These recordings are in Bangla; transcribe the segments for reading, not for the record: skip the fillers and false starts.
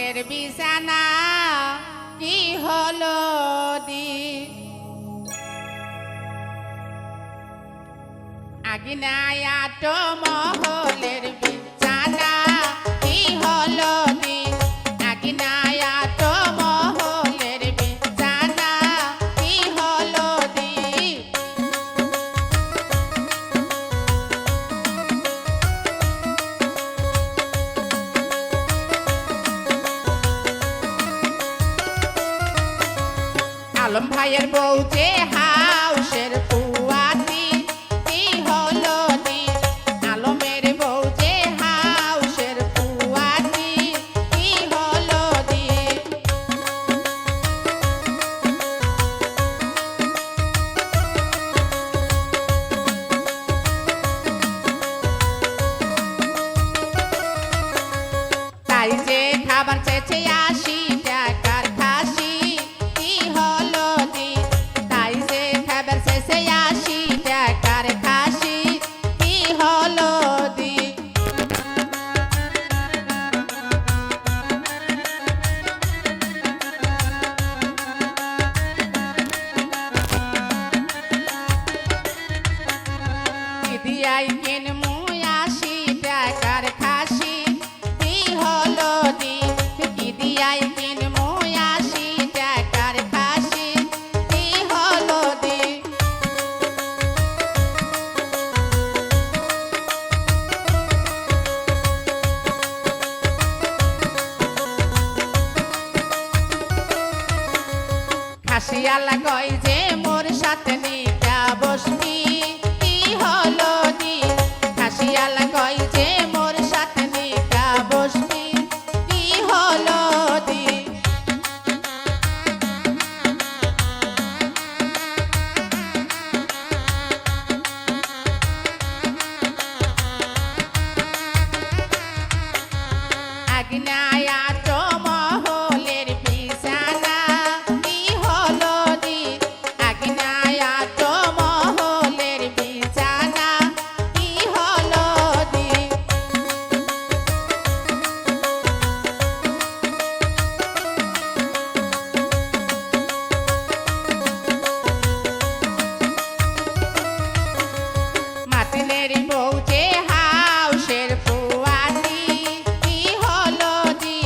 মহলের বিছানা কি হলো দি আগিনায়া তো মহলের বিছানা কি হলো দি আগিনায়া তো মহলের বিছানা কি হলো দি আলম ভাইয়ের বউ যে হাউসের পুয়াতি কি হলো দি আলমের বউ যে হাউসের পুয়াতি কি হলো দি তাই যে খাবার চেয়েছে ৮০ টাকার খাসি কি হলো দি তাই যে খাবার চেয়েছে ৮০ টাকার খাসি কি হলো দি দিদিয়াই কিনমু ৮০ টাকার খাসি কি হলো দি দিদিয়াই কিনমু ৮০ টাকার খাসি কি হলো দি খাসিয়ালা কই যে মোর সাথে নিকা বসবি কি হলো দি খাসিয়ালা কই যে মোর সাথে নিকা বসবি কি হলো দি আগিনায়া তো মহলের বিছানা কি হলো দি আগিনায়া তো মহলের বিছানা কি হলো দি মাতিনের বউ যে হাউসের পুয়াতি কি হলো দি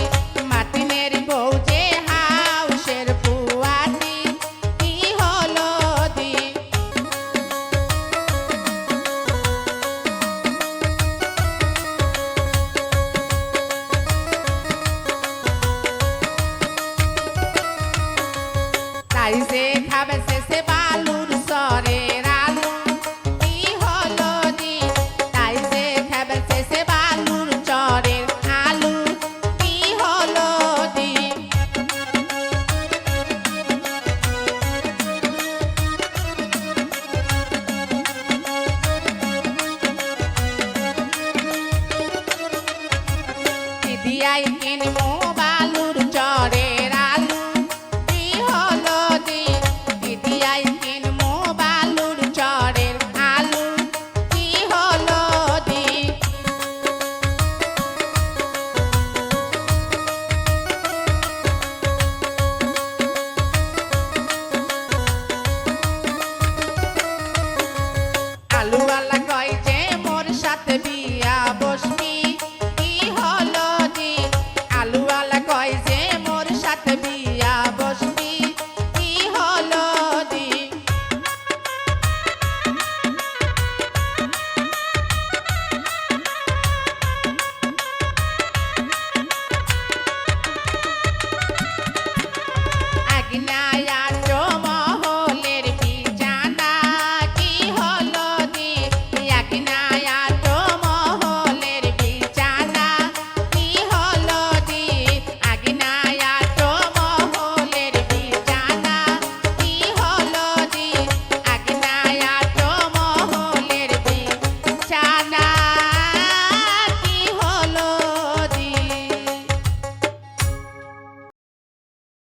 মাতিনের বউ যে হাউসের পুয়াতি কি হলো দি তাই যে খাবে শেষে বালুর সরের আলু কি হলো দি তাই যে খাবে শেষে বালুর চরের আলু কি হলো দি দিদিয়াই কিনমু বালু